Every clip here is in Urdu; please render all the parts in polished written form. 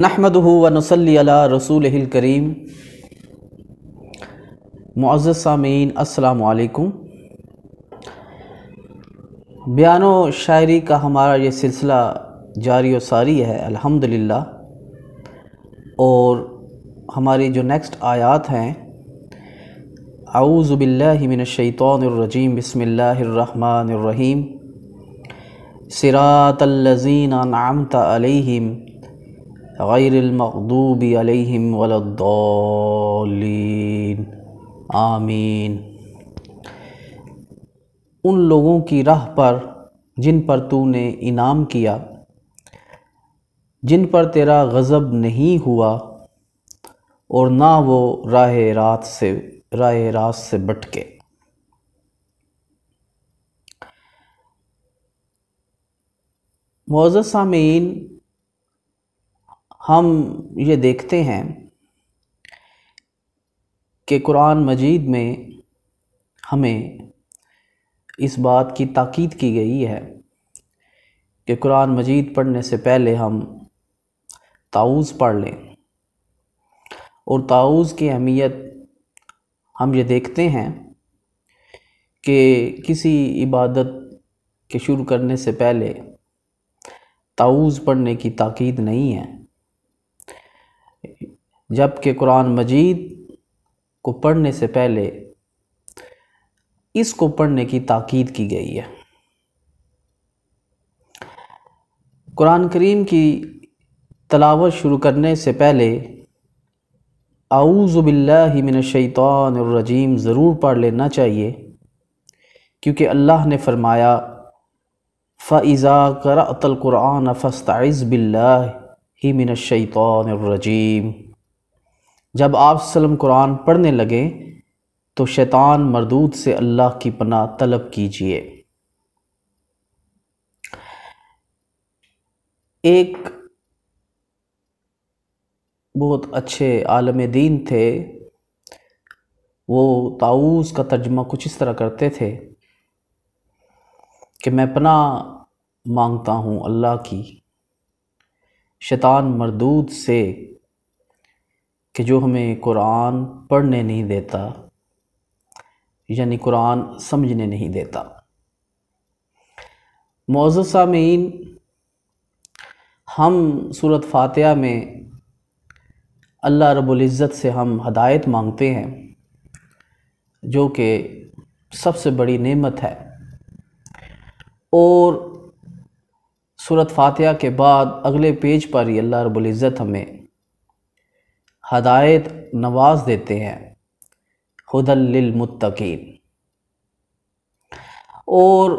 نحمدہ و نصلی علی رسولہ الکریم۔ معزز سامعین السلام علیکم۔ بیان و شاعری کا ہمارا یہ سلسلہ جاری و ساری ہے الحمدللہ، اور ہماری جو نیکسٹ آیات ہیں، اعوذ باللہ من الشیطان الرجیم، بسم اللہ الرحمن الرحیم، صراط الذین انعمت علیہم غیر المغضوب علیہم ولا الضالین، آمین۔ ان لوگوں کی راہ پر جن پر تو نے انعام کیا، جن پر تیرا غضب نہیں ہوا اور نہ وہ راہ راست سے بھٹکے۔ معزز سامعین، ہم یہ دیکھتے ہیں کہ قرآن مجید میں ہمیں اس بات کی تاکید کی گئی ہے کہ قرآن مجید پڑھنے سے پہلے ہم تعوذ پڑھ لیں، اور تعوذ کی اہمیت ہم یہ دیکھتے ہیں کہ کسی عبادت کے شروع کرنے سے پہلے تعوذ پڑھنے کی تاکید نہیں ہے، جبکہ قرآن مجید کو پڑھنے سے پہلے اس کو پڑھنے کی تاکید کی گئی ہے۔ قرآن کریم کی تلاوت شروع کرنے سے پہلے اعوذ باللہ من الشیطان الرجیم ضرور پڑھ لینا چاہیے، کیونکہ اللہ نے فرمایا فَإِذَا قَرَأْتَ الْقُرْآنَ فَاسْتَعِذْ بِاللَّهِ مِنَ الشَّيْطَانِ الرَّجِيمِ۔ جب آپ وسلم قرآن پڑھنے لگیں تو شیطان مردود سے اللہ کی پناہ طلب کیجئے۔ ایک بہت اچھے عالم دین تھے، وہ تعوذ کا ترجمہ کچھ اس طرح کرتے تھے کہ میں پناہ مانگتا ہوں اللہ کی شیطان مردود سے کہ جو ہمیں قرآن پڑھنے نہیں دیتا، یعنی قرآن سمجھنے نہیں دیتا۔ معزز سامعین، ہم سورۃ فاتحہ میں اللہ رب العزت سے ہم ہدایت مانگتے ہیں، جو کہ سب سے بڑی نعمت ہے، اور سورۃ فاتحہ کے بعد اگلے پیج پر ہی اللہ رب العزت ہمیں ہدایت نواز دیتے ہیں، ھدی للمتقین۔ اور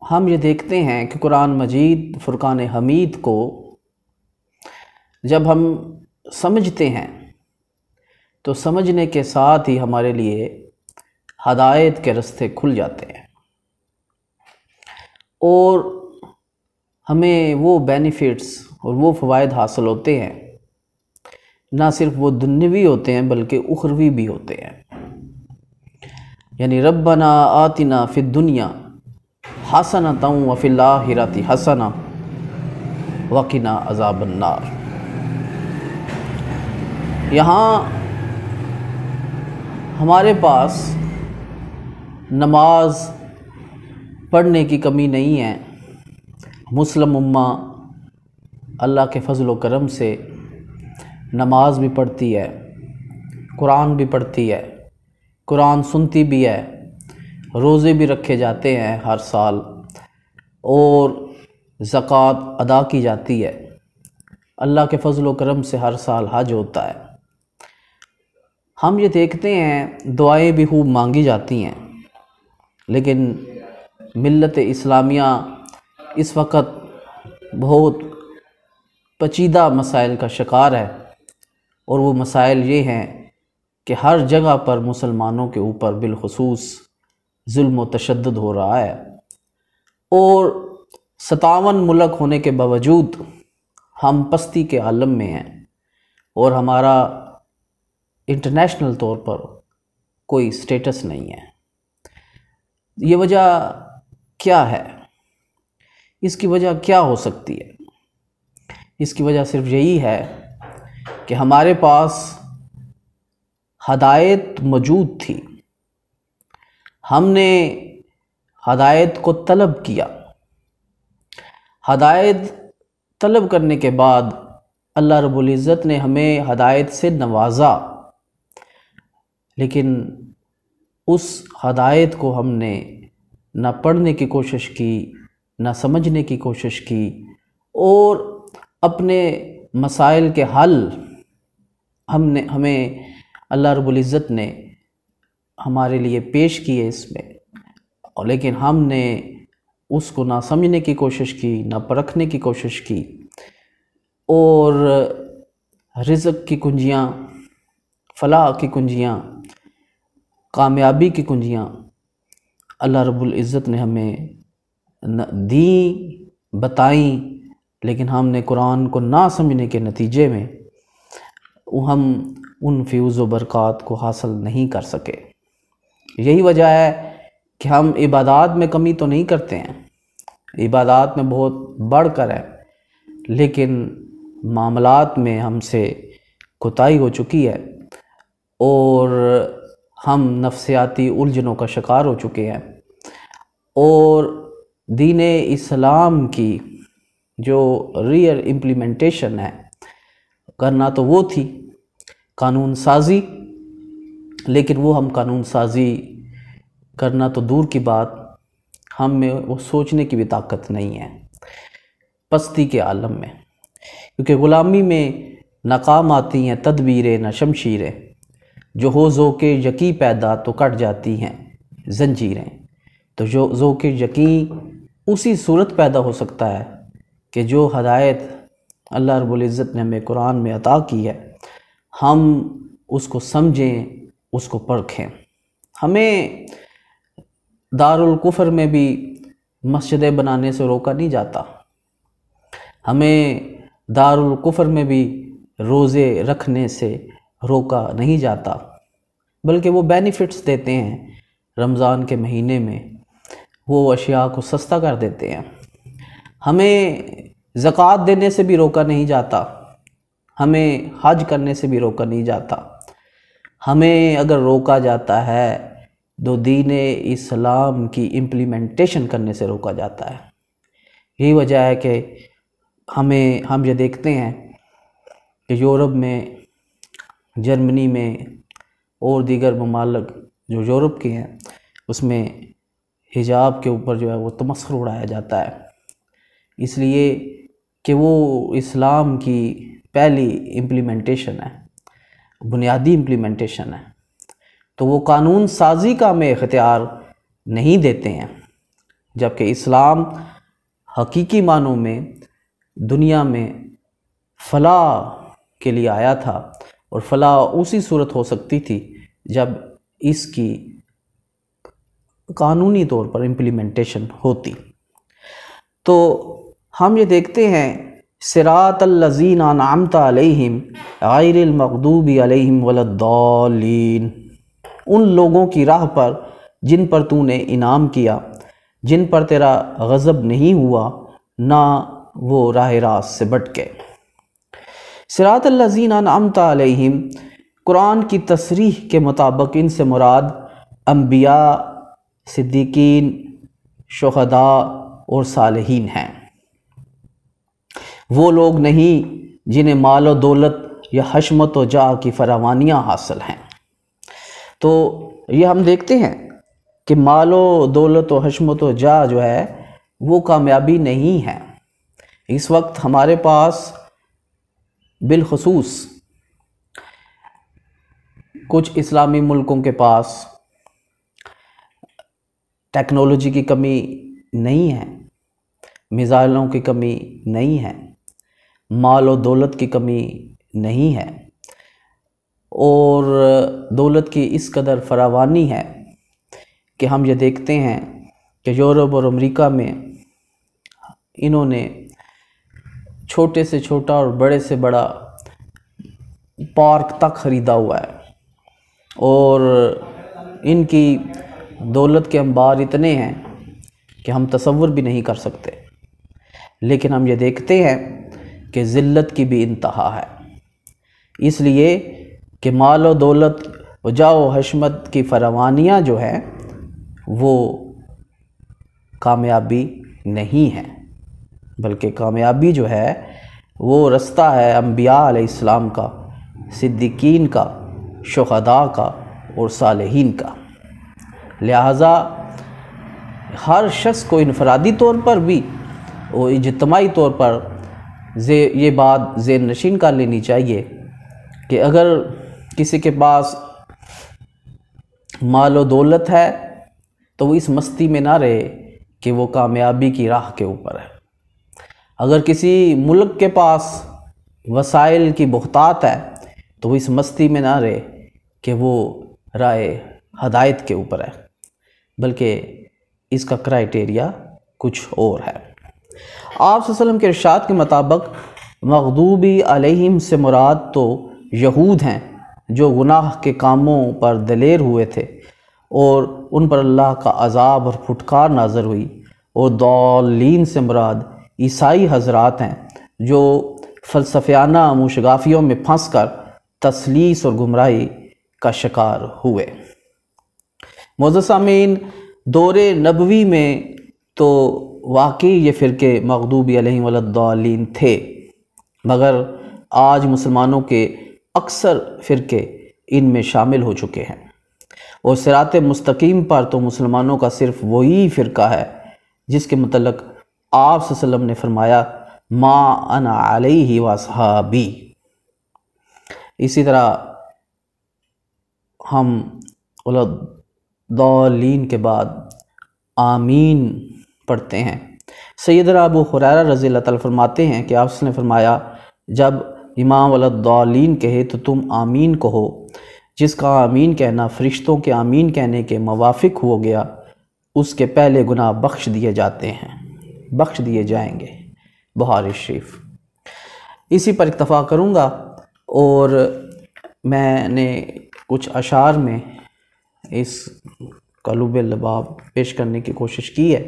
ہم یہ دیکھتے ہیں کہ قرآن مجید فرقان حمید کو جب ہم سمجھتے ہیں تو سمجھنے کے ساتھ ہی ہمارے لیے ہدایت کے راستے کھل جاتے ہیں، اور ہمیں وہ بینیفٹس اور وہ فوائد حاصل ہوتے ہیں، نہ صرف وہ دنیوی ہوتے ہیں بلکہ اخروی بھی ہوتے ہیں۔ یعنی ربنا آتنا فی الدنیا حسنۃ وفی الآخرۃ حسنۃ وقنا عذاب النار۔ یہاں ہمارے پاس نماز پڑھنے کی کمی نہیں ہے، مسلم امہ اللہ کے فضل و کرم سے نماز بھی پڑھتی ہے، قرآن بھی پڑھتی ہے، قرآن سنتی بھی ہے، روزے بھی رکھے جاتے ہیں ہر سال، اور زکوٰۃ ادا کی جاتی ہے، اللہ کے فضل و کرم سے ہر سال حج ہوتا ہے۔ ہم یہ دیکھتے ہیں دعائیں بھی خوب مانگی جاتی ہیں، لیکن ملت اسلامیہ اس وقت بہت پیچیدہ مسائل کا شکار ہے، اور وہ مسائل یہ ہیں کہ ہر جگہ پر مسلمانوں کے اوپر بالخصوص ظلم و تشدد ہو رہا ہے، اور 57 ملک ہونے کے باوجود ہم پستی کے عالم میں ہیں، اور ہمارا انٹرنیشنل طور پر کوئی سٹیٹس نہیں ہے۔ یہ وجہ کیا ہے؟ اس کی وجہ کیا ہو سکتی ہے؟ اس کی وجہ صرف یہی ہے کہ ہمارے پاس ہدایت موجود تھی، ہم نے ہدایت کو طلب کیا، ہدایت طلب کرنے کے بعد اللہ رب العزت نے ہمیں ہدایت سے نوازا، لیکن اس ہدایت کو ہم نے نہ پڑھنے کی کوشش کی، نہ سمجھنے کی کوشش کی، اور اپنے مسائل کے حل ہمیں اللہ رب العزت نے ہمارے لیے پیش کیے اس میں، اور لیکن ہم نے اس کو نہ سمجھنے کی کوشش کی، نہ پرکھنے کی کوشش کی، اور رزق کی کنجیاں، فلاح کی کنجیاں، کامیابی کی کنجیاں اللہ رب العزت نے ہمیں دیں، بتائیں، لیکن ہم نے قرآن کو نہ سمجھنے کے نتیجے میں ہم ان فیوز و برکات کو حاصل نہیں کر سکے۔ یہی وجہ ہے کہ ہم عبادات میں کمی تو نہیں کرتے ہیں، عبادات میں بہت بڑھ کر ہے، لیکن معاملات میں ہم سے کوتاہی ہو چکی ہے، اور ہم نفسیاتی الجھنوں کا شکار ہو چکے ہیں، اور دین اسلام کی جو ریئل امپلیمنٹیشن ہے کرنا تو وہ تھی قانون سازی، لیکن وہ ہم قانون سازی کرنا تو دور کی بات، ہم میں وہ سوچنے کی بھی طاقت نہیں ہے پستی کے عالم میں، کیونکہ غلامی میں ناکام آتی ہیں تدبیریں نہ شمشیریں، جو ہو ذوق یقیں پیدا تو کٹ جاتی ہیں زنجیریں۔ تو جو ذوق یقیں اسی صورت پیدا ہو سکتا ہے کہ جو ہدایت اللہ رب العزت نے ہمیں قرآن میں عطا کی ہے ہم اس کو سمجھیں، اس کو پرکھیں۔ ہمیں دارالکفر میں بھی مسجدیں بنانے سے روکا نہیں جاتا، ہمیں دارالکفر میں بھی روزے رکھنے سے روکا نہیں جاتا، بلکہ وہ بینیفٹس دیتے ہیں رمضان کے مہینے میں، وہ اشیاء کو سستا کر دیتے ہیں۔ ہمیں زکوٰۃ دینے سے بھی روکا نہیں جاتا، ہمیں حج کرنے سے بھی روکا نہیں جاتا، ہمیں اگر روکا جاتا ہے تو دین اسلام کی امپلیمنٹیشن کرنے سے روکا جاتا ہے۔ یہی وجہ ہے کہ ہم یہ دیکھتے ہیں کہ یورپ میں، جرمنی میں اور دیگر ممالک جو یورپ کے ہیں اس میں حجاب کے اوپر جو ہے وہ تمسخر اڑایا جاتا ہے، اس لیے کہ وہ اسلام کی پہلی امپلیمنٹیشن ہے، بنیادی امپلیمنٹیشن ہے، تو وہ قانون سازی کا ہمیں اختیار نہیں دیتے ہیں، جبکہ اسلام حقیقی معنوں میں دنیا میں فلاح کے لیے آیا تھا، اور فلاح اسی صورت ہو سکتی تھی جب اس کی قانونی طور پر امپلیمنٹیشن ہوتی۔ تو ہم یہ دیکھتے ہیں صراط الذین انعمت علیہم غیر المغضوب علیہم ولا الضالین، ان لوگوں کی راہ پر جن پر تو نے انعام کیا، جن پر تیرا غضب نہیں ہوا، نہ وہ راہ راست سے بھٹکے۔ صراط الذین انعمت علیہم قرآن کی تصریح کے مطابق ان سے مراد انبیاء، صدیقین، شہداء اور صالحین ہیں۔ وہ لوگ نہیں جنہیں مال و دولت یا حشمت و جاہ کی فراوانیاں حاصل ہیں۔ تو یہ ہم دیکھتے ہیں کہ مال و دولت و حشمت و جاہ جو ہے وہ کامیابی نہیں ہے۔ اس وقت ہمارے پاس بالخصوص کچھ اسلامی ملکوں کے پاس ٹیکنالوجی کی کمی نہیں ہے، میزائلوں کی کمی نہیں ہے، مال و دولت کی کمی نہیں ہے، اور دولت کی اس قدر فراوانی ہے کہ ہم یہ دیکھتے ہیں کہ یورپ اور امریکہ میں انہوں نے چھوٹے سے چھوٹا اور بڑے سے بڑا پارک تک خریدا ہوا ہے، اور ان کی دولت کے انبار اتنے ہیں کہ ہم تصور بھی نہیں کر سکتے۔ لیکن ہم یہ دیکھتے ہیں کہ ذلت کی بھی انتہا ہے، اس لیے کہ مال و دولت و جاہ و حشمت کی فراوانیاں جو ہیں وہ کامیابی نہیں ہے، بلکہ کامیابی جو ہے وہ رستہ ہے انبیاء علیہ السلام کا، صدیقین کا، شہداء کا اور صالحین کا۔ لہٰذا ہر شخص کو انفرادی طور پر بھی اور اجتماعی طور پر یہ بات ذہن نشین کر لینی چاہیے کہ اگر کسی کے پاس مال و دولت ہے تو وہ اس مستی میں نہ رہے کہ وہ کامیابی کی راہ کے اوپر ہے۔ اگر کسی ملک کے پاس وسائل کی بہتات ہے تو وہ اس مستی میں نہ رہے کہ وہ راہ ہدایت کے اوپر ہے، بلکہ اس کا کرائیٹیریا کچھ اور ہے۔ آپ صلی اللہ علیہ وسلم کے ارشاد کے مطابق مغضوبی علیہم سے مراد تو یہود ہیں جو گناہ کے کاموں پر دلیر ہوئے تھے اور ان پر اللہ کا عذاب اور پھٹکار نازل ہوئی، اور ضالین سے مراد عیسائی حضرات ہیں جو فلسفیانہ موشگافیوں میں پھنس کر تثلیث اور گمراہی کا شکار ہوئے۔ معزز سامعین، دور نبوی میں تو واقعی یہ فرقے مغضوبی علیہم ولا الضالین تھے، مگر آج مسلمانوں کے اکثر فرقے ان میں شامل ہو چکے ہیں، اور صراط مستقیم پر تو مسلمانوں کا صرف وہی فرقہ ہے جس کے متعلق آپ صلی اللہ علیہ وسلم نے فرمایا ما انا علیہ واصحابی۔ اسی طرح ہم ولا الضالین کے بعد آمین پڑھتے ہیں۔ سیدنا ابو ہریرہ رضی اللہ تعالیٰ فرماتے ہیں کہ آپ نے فرمایا جب امام ولا الضالین کہے تو تم آمین کہو، جس کا آمین کہنا فرشتوں کے آمین کہنے کے موافق ہو گیا اس کے پہلے گناہ بخش دیے جاتے ہیں، بخش دیے جائیں گے۔ بخاری شریف۔ اسی پر اکتفا کروں گا، اور میں نے کچھ اشعار میں اس قلوب لباب پیش کرنے کی کوشش کی ہے۔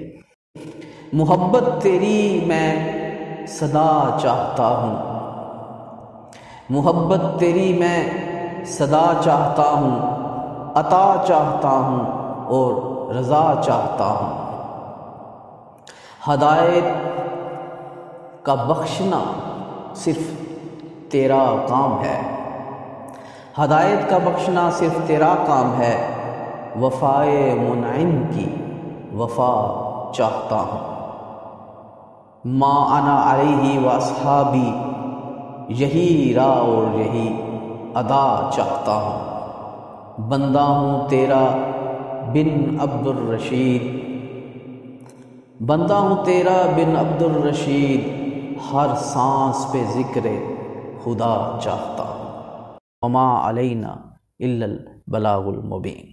محبت تیری میں صدا چاہتا ہوں، محبت تیری میں صدا چاہتا ہوں، عطا چاہتا ہوں اور رضا چاہتا ہوں۔ ہدایت کا بخشنا صرف تیرا کام ہے، ہدایت کا بخشنا صرف تیرا کام ہے، وفائے منعم کی وفا چاہتا ہوں۔ ما انا علیہ واصحابی، یہی راہ اور یہی ادا چاہتا ہوں۔ بندہ ہوں تیرا بن عبد الرشید، بندہ ہوں تیرا بن عبد الرشید، ہر سانس پہ ذکر خدا چاہتا ہوں۔ وما علینا الا البلاغ المبین۔